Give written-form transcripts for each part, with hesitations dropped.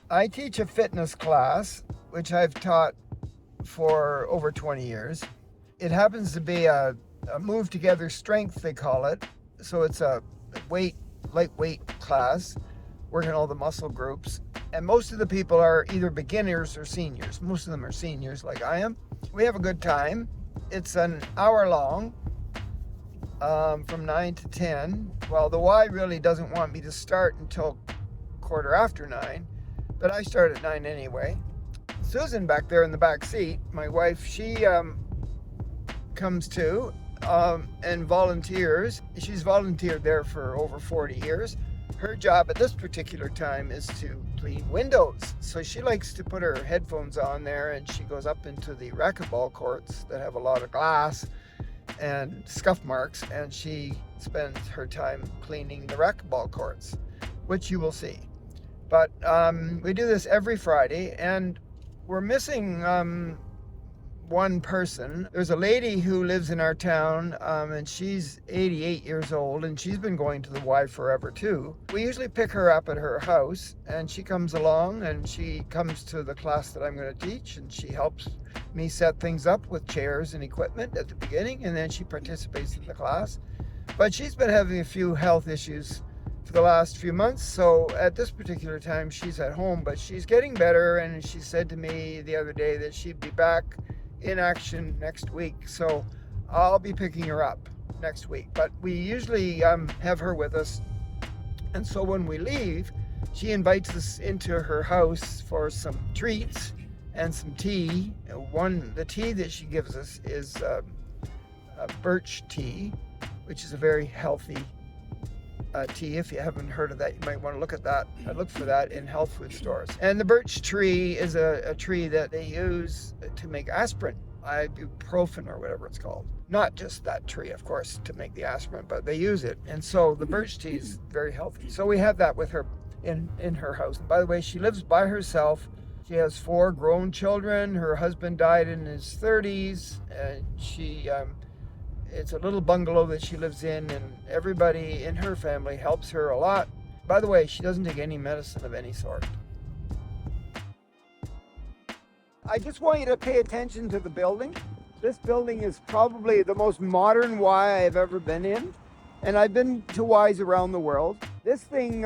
I teach a fitness class, which I've taught for over 20 years. It happens to be a move together strength, they call it. So it's a lightweight class, working all the muscle groups. And most of the people are either beginners or seniors. Most of them are seniors like I am. We have a good time. It's an hour long, from 9 to 10. Well, the Y really doesn't want me to start until quarter after 9, but I start at 9 anyway. Susan back there in the back seat, my wife, she comes too and volunteers. She's volunteered there for over 40 years. Her job at this particular time is to clean windows. So she likes to put her headphones on there, and she goes up into the racquetball courts that have a lot of glass and scuff marks, and she spends her time cleaning the racquetball courts, which you will see. But we do this every Friday, and we're missing one person. There's a lady who lives in our town, and she's 88 years old, and she's been going to the Y forever too. We usually pick her up at her house, and she comes along, and she comes to the class that I'm going to teach, and she helps me set things up with chairs and equipment at the beginning, and then she participates in the class. But she's been having a few health issues for the last few months, so at this particular time she's at home, but she's getting better, and she said to me the other day that she'd be back in action next week, so I'll be picking her up next week. But we usually have her with us, and so when we leave, she invites us into her house for some treats and some tea. The tea that she gives us is birch tea, which is a very healthy tea. If you haven't heard of that, you might want to look at that. I look for that in health food stores. And the birch tree is a tree that they use to make aspirin, ibuprofen or whatever it's called. Not just that tree, of course, to make the aspirin, but they use it. And so the birch tea is very healthy. So we have that with her in her house. And by the way, she lives by herself. She has 4 grown children. Her husband died in his 30s, and it's a little bungalow that she lives in, and everybody in her family helps her a lot. By the way, she doesn't take any medicine of any sort. I just want you to pay attention to the building. This building is probably the most modern Y I've ever been in, and I've been to Ys around the world. This thing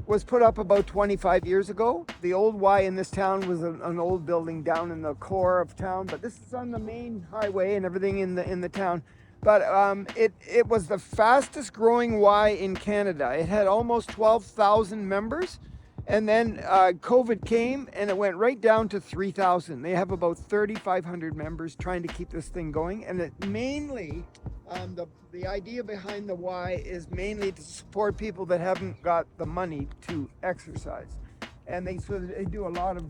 was put up about 25 years ago. The old Y in this town was an old building down in the core of town, but this is on the main highway and everything in the town. But it was the fastest growing Y in Canada. It had almost 12,000 members, and then COVID came and it went right down to 3,000. They have about 3,500 members trying to keep this thing going, and it mainly the idea behind the Y is mainly to support people that haven't got the money to exercise. And they do a lot of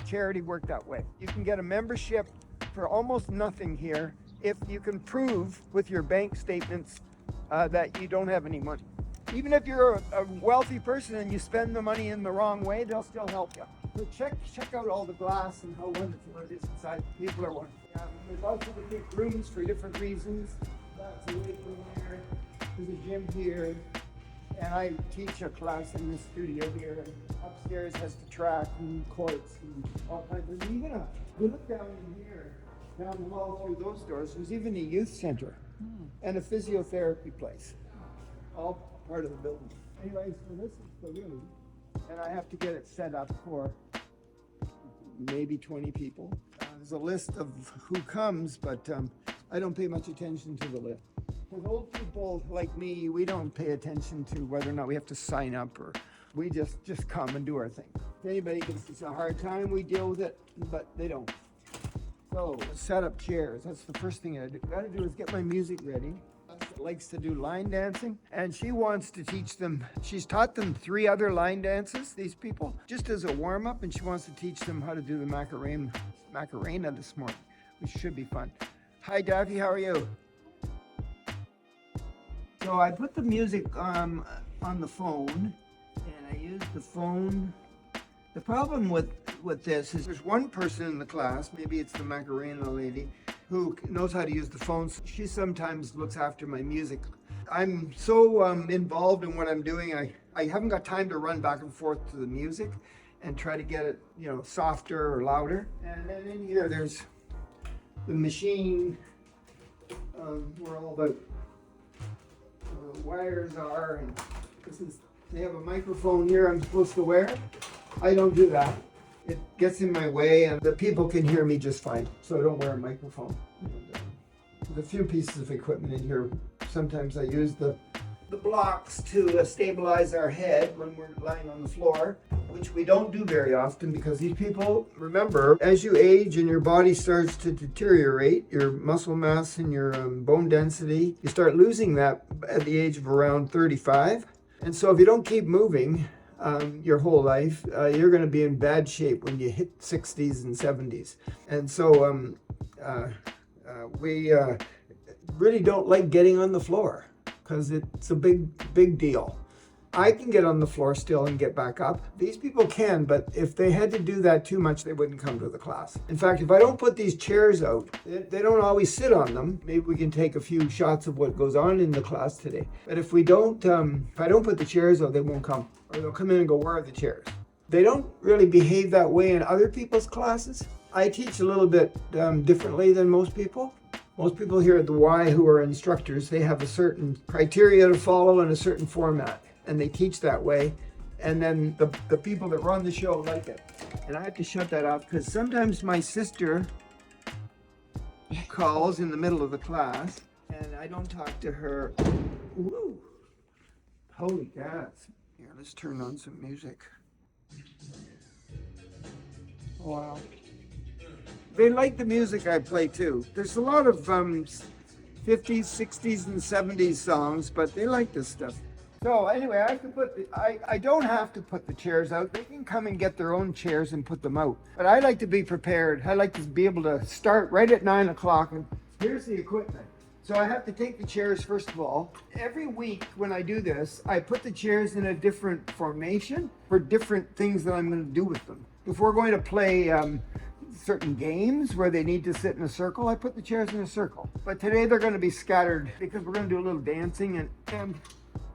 charity work that way. You can get a membership for almost nothing here if you can prove with your bank statements that you don't have any money. Even if you're a wealthy person and you spend the money in the wrong way, they'll still help you. So check out all the glass and how wonderful it is inside. People are wonderful. There's also the big rooms for different reasons. That's a weight room here. There's a gym here. And I teach a class in the studio here. And upstairs has the track and courts and all kinds of things. We look down in here, down the hall through those doors. There's even a youth center and a physiotherapy place. All part of the building. Anyway, so this is the room. And I have to get it set up for maybe 20 people. There's a list of who comes, but I don't pay much attention to the list. Because old people like me, we don't pay attention to whether or not we have to sign up, or we just come and do our thing. If anybody gives us a hard time, we deal with it, but they don't. So set up chairs. That's the first thing I gotta do is get my music ready. Likes to do line dancing, and she wants to teach them. She's taught them 3 other line dances, these people, just as a warm-up, and she wants to teach them how to do the Macarena this morning, which should be fun. Hi Daffy, how are you? So I put the music on the phone, and I use the phone. The problem with this is there's one person in the class, maybe it's the Macarena lady, who knows how to use the phone. She sometimes looks after my music. I'm so involved in what I'm doing, I haven't got time to run back and forth to the music and try to get it, softer or louder. And then in here, there's the machine where all the wires are. And they have a microphone here I'm supposed to wear. I don't do that. It gets in my way, and the people can hear me just fine, so I don't wear a microphone. There's a few pieces of equipment in here. Sometimes I use the blocks to stabilize our head when we're lying on the floor, which we don't do very often because these people, remember, as you age and your body starts to deteriorate, your muscle mass and your bone density, you start losing that at the age of around 35. And so if you don't keep moving your whole life, you're going to be in bad shape when you hit 60s and 70s. And so we really don't like getting on the floor because it's a big deal. I can get on the floor still and get back up. These people can, but if they had to do that too much, they wouldn't come to the class. In fact, if I don't put these chairs out, they don't always sit on them. Maybe we can take a few shots of what goes on in the class today. But if I don't put the chairs out, they won't come. Or they'll come in and go, where are the chairs? They don't really behave that way in other people's classes. I teach a little bit differently than most people. Most people here at the Y who are instructors, they have a certain criteria to follow and a certain format. And they teach that way, and then the people that run the show like it. And I have to shut that off because sometimes my sister calls in the middle of the class, and I don't talk to her. Woo! Holy cats. Here, let's turn on some music. Wow. They like the music I play too. There's a lot of 50s, 60s, and 70s songs, but they like this stuff. So anyway, I don't have to put the chairs out. They can come and get their own chairs and put them out. But I like to be prepared. I like to be able to start right at 9 o'clock, and here's the equipment. So I have to take the chairs first of all. Every week when I do this, I put the chairs in a different formation for different things that I'm going to do with them. If we're going to play certain games where they need to sit in a circle, I put the chairs in a circle. But today they're going to be scattered because we're going to do a little dancing, and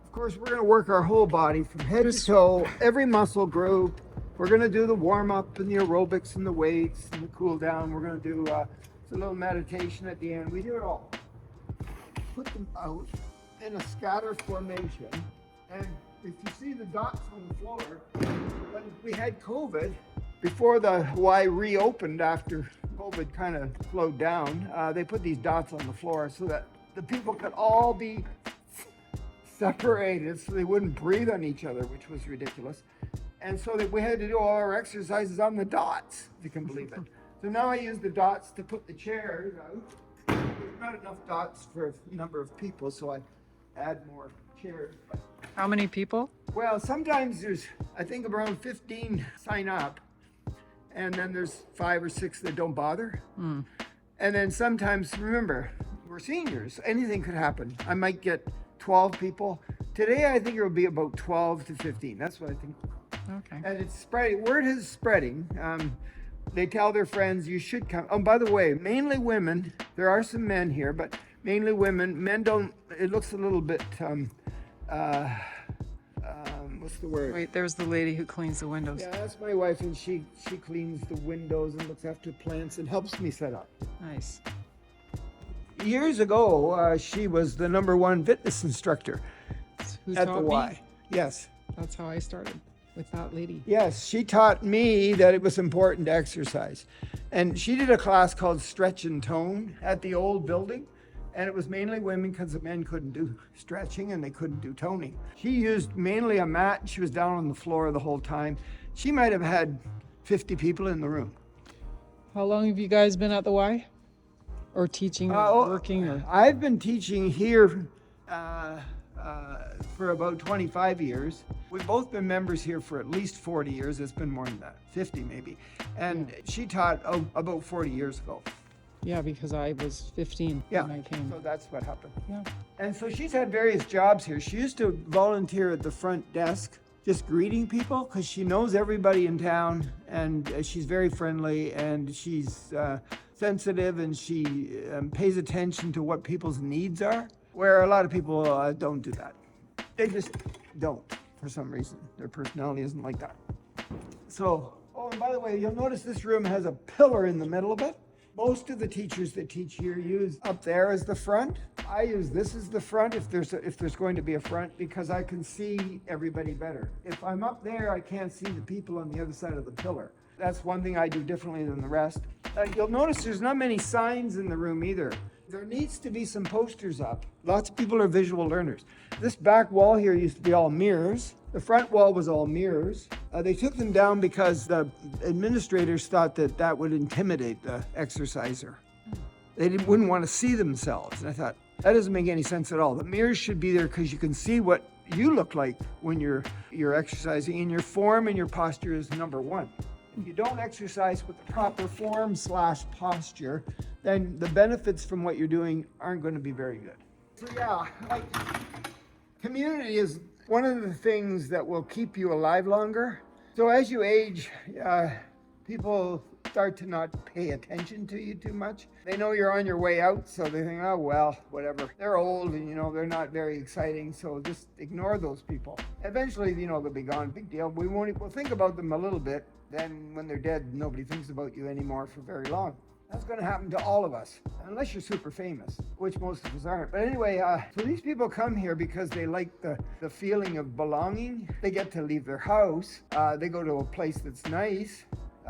of course, we're going to work our whole body from head to toe, every muscle group. We're going to do the warm-up and the aerobics and the weights and the cool-down. We're going to do a little meditation at the end. We do it all. Put them out in a scatter formation. And if you see the dots on the floor, when we had COVID, before the Y reopened after COVID kind of slowed down, they put these dots on the floor so that the people could all be separated so they wouldn't breathe on each other, which was ridiculous. And so that we had to do all our exercises on the dots, if you can believe it. So now I use the dots to put the chairs out. There's not enough dots for a number of people, so I add more chairs. How many people? Well, sometimes there's, I think around 15 sign up, and then there's 5 or 6 that don't bother. And then sometimes, remember, we're seniors, anything could happen. I might get 12 people. Today, I think it will be about 12 to 15. That's what I think. Okay. And it's spreading. Word is spreading. They tell their friends, you should come. Oh, by the way, mainly women. There are some men here, but mainly women. Men don't, it looks a little bit, what's the word? Wait, there's the lady who cleans the windows. Yeah, that's my wife, and she cleans the windows and looks after plants and helps me set up. Nice. Years ago, she was the #1 fitness instructor Who at taught the Y. me? Yes. That's how I started, with that lady. Yes, she taught me that it was important to exercise. And she did a class called Stretch and Tone at the old building. And it was mainly women because the men couldn't do stretching and they couldn't do toning. She used mainly a mat. She was down on the floor the whole time. She might have had 50 people in the room. How long have you guys been at the Y? Or teaching or working? Or? I've been teaching here for about 25 years. We've both been members here for at least 40 years. It's been more than that, 50 maybe. And she taught about 40 years ago. Yeah, because I was 15 when I came. So that's what happened. Yeah. And so she's had various jobs here. She used to volunteer at the front desk, just greeting people, because she knows everybody in town, and she's very friendly, and she's sensitive, and she pays attention to what people's needs are, where a lot of people don't do that. They just don't, for some reason. Their personality isn't like that. So, oh, and by the way, you'll notice this room has a pillar in the middle of it. Most of the teachers that teach here use up there as the front. I use this as the front if there's going to be a front, because I can see everybody better. If I'm up there, I can't see the people on the other side of the pillar. That's one thing I do differently than the rest. You'll notice there's not many signs in the room either. There needs to be some posters up. Lots of people are visual learners. This back wall here used to be all mirrors. The front wall was all mirrors. They took them down because the administrators thought that would intimidate the exerciser. They wouldn't want to see themselves. And I thought, that doesn't make any sense at all. The mirrors should be there because you can see what you look like when you're exercising, and your form and your posture is number one. If you don't exercise with the proper form/posture, then the benefits from what you're doing aren't going to be very good. So yeah, community is one of the things that will keep you alive longer. So as you age, people start to not pay attention to you too much. They know you're on your way out, so they think, oh, well, whatever. They're old and, they're not very exciting, so just ignore those people. Eventually, they'll be gone, big deal. We'll think about them a little bit. Then when they're dead, nobody thinks about you anymore for very long. That's going to happen to all of us, unless you're super famous, which most of us aren't. But anyway, so these people come here because they like the feeling of belonging. They get to leave their house. They go to a place that's nice.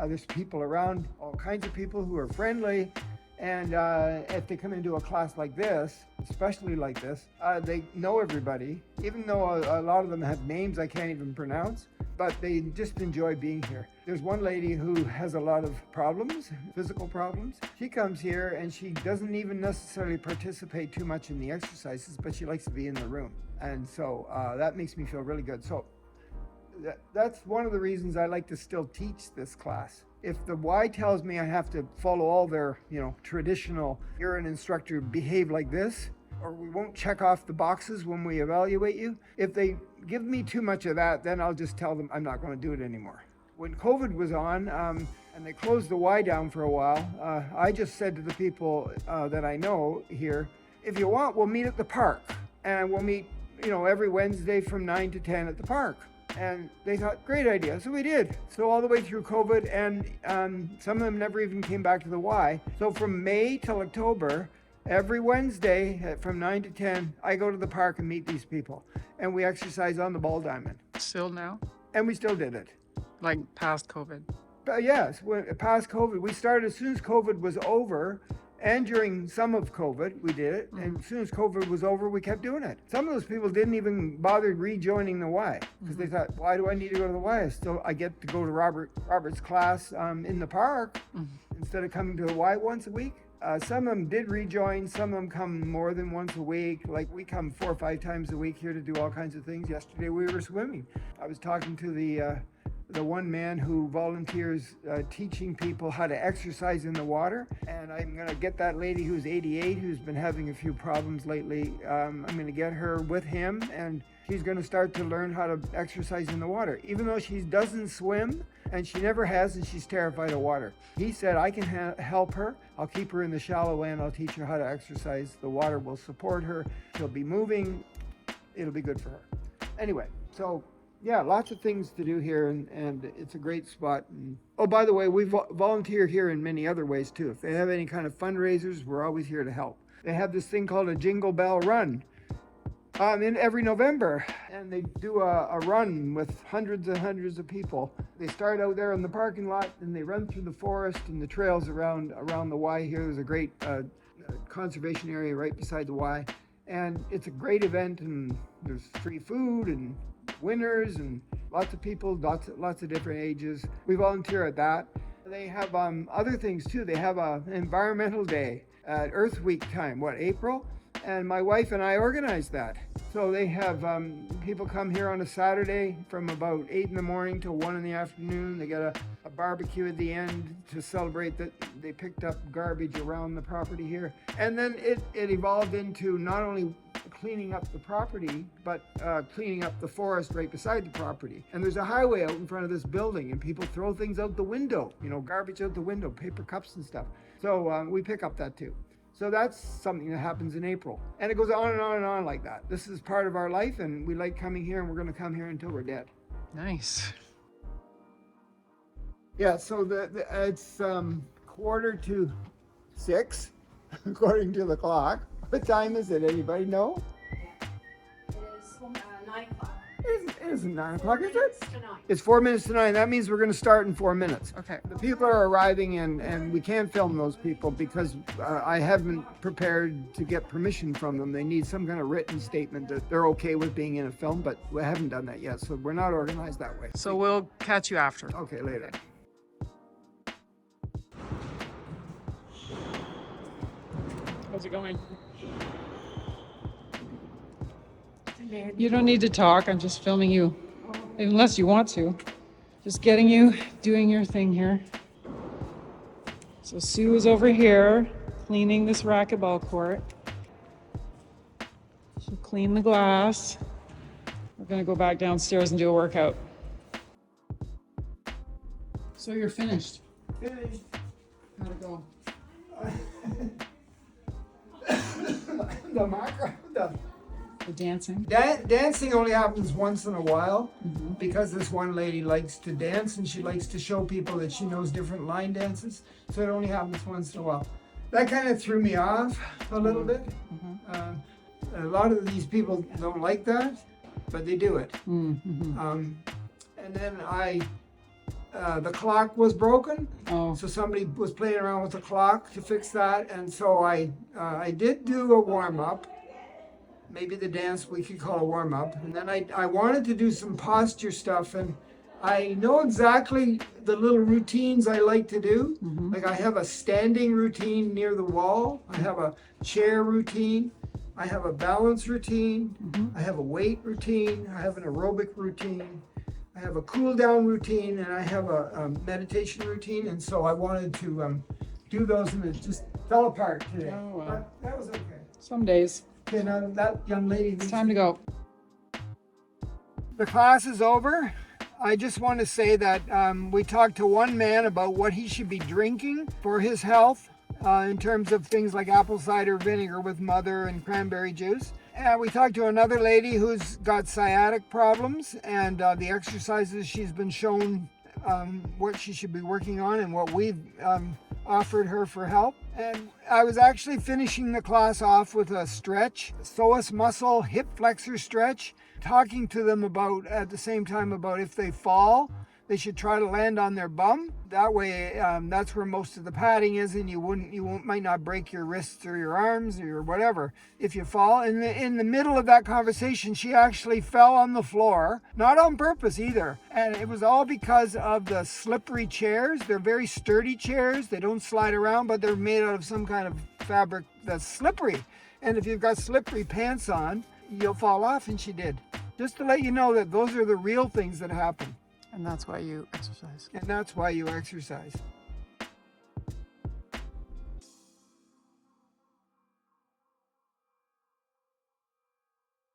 There's people around, all kinds of people who are friendly. And if they come into a class like this, especially like this, they know everybody, even though a lot of them have names I can't even pronounce, but they just enjoy being here. There's one lady who has a lot of problems, physical problems. She comes here and she doesn't even necessarily participate too much in the exercises, but she likes to be in the room. And so that makes me feel really good. So that's one of the reasons I like to still teach this class. If the Y tells me I have to follow all their, traditional, you're an instructor, behave like this, or we won't check off the boxes when we evaluate you, if they give me too much of that, then I'll just tell them I'm not going to do it anymore. When COVID was on, and they closed the Y down for a while, I just said to the people that I know here, if you want, we'll meet at the park. And we'll meet, every Wednesday from 9 to 10 at the park. And they thought, great idea. So we did. So all the way through COVID, and some of them never even came back to the Y. So from May till October, every Wednesday from 9 to 10, I go to the park and meet these people. And we exercise on the ball diamond. Still now? And we still did it. Like past COVID? Yes, past COVID. We started as soon as COVID was over. And during some of COVID, we did it. And as soon as COVID was over, we kept doing it. Some of those people didn't even bother rejoining the Y because they thought, why do I need to go to the Y? I get to go to Robert's class in the park instead of coming to the Y once a week. Some of them did rejoin. Some of them come more than once a week. Like we come 4 or 5 times a week here to do all kinds of things. Yesterday we were swimming. I was talking to the one man who volunteers teaching people how to exercise in the water. And I'm going to get that lady who's 88, who's been having a few problems lately. I'm going to get her with him, and she's going to start to learn how to exercise in the water. Even though she doesn't swim, and she never has, and she's terrified of water. He said, I can help her. I'll keep her in the shallow end. I'll teach her how to exercise. The water will support her. She'll be moving. It'll be good for her. Anyway, so yeah, lots of things to do here, and it's a great spot. And, oh, by the way, we volunteer here in many other ways too. If they have any kind of fundraisers, we're always here to help. They have this thing called a Jingle Bell Run in every November, and they do a run with hundreds and hundreds of people. They start out there in the parking lot, and they run through the forest and the trails around the Y here. There's a great conservation area right beside the Y, and it's a great event, and there's free food and winners and lots of people, lots of different ages. We volunteer at that. They have other things too. They have an environmental day at Earth Week time, April? And my wife and I organized that. So they have people come here on a Saturday from about 8 in the morning till 1 in the afternoon. They get a barbecue at the end to celebrate that they picked up garbage around the property here. And then it evolved into not only cleaning up the property, but cleaning up the forest right beside the property. And there's a highway out in front of this building, and people throw things out the window, garbage out the window, paper cups and stuff. So we pick up that too. So that's something that happens in April. And it goes on and on and on like that. This is part of our life, and we like coming here, and we're going to come here until we're dead. Nice. Yeah, so it's 5:45, according to the clock. What time is it? Anybody know? It is 9 o'clock. It isn't 9 o'clock, is it? To 9. It's 4 minutes to 9. That means we're going to start in 4 minutes. Okay. The people are arriving, and we can't film those people because I haven't prepared to get permission from them. They need some kind of written statement that they're okay with being in a film, but we haven't done that yet, so we're not organized that way. So we'll catch you after. Okay, later. How's it going? You don't need to talk. I'm just filming you. Unless you want to. Just getting you doing your thing here. So Sue is over here cleaning this racquetball court. She'll clean the glass. We're going to go back downstairs and do a workout. So you're finished. Finished. How'd it go? The dancing? Dancing only happens once in a while because this one lady likes to dance and she likes to show people that she knows different line dances. So it only happens once in a while. That kind of threw me off a little bit. A lot of these people don't like that, but they do it. And then the clock was broken. So somebody was playing around with the clock to fix that. And so I did do a warm-up. Maybe the dance we could call a warm-up. And then I wanted to do some posture stuff, and I know exactly the little routines I like to do. Like I have a standing routine near the wall. I have a chair routine. I have a balance routine. I have a weight routine. I have an aerobic routine. I have a cool down routine, and I have a meditation routine. And so I wanted to do those, and it just fell apart today. Oh, wow. But that was okay. Some days. Okay, now that young lady. It's time to go. The class is over. I just want to say that we talked to one man about what he should be drinking for his health in terms of things like apple cider vinegar with mother and cranberry juice. And we talked to another lady who's got sciatic problems and the exercises she's been shown what she should be working on and what we've offered her for help. And I was actually finishing the class off with a stretch, psoas muscle hip flexor stretch, talking to them about at the same time about if they fall, they should try to land on their bum. That way, that's where most of the padding is, and you might not break your wrists or your arms or whatever if you fall. In the middle of that conversation, she actually fell on the floor, not on purpose either. And it was all because of the slippery chairs. They're very sturdy chairs. They don't slide around, but they're made out of some kind of fabric that's slippery. And if you've got slippery pants on, you'll fall off, and she did. Just to let you know that those are the real things that happen. And that's why you exercise. And that's why you exercise.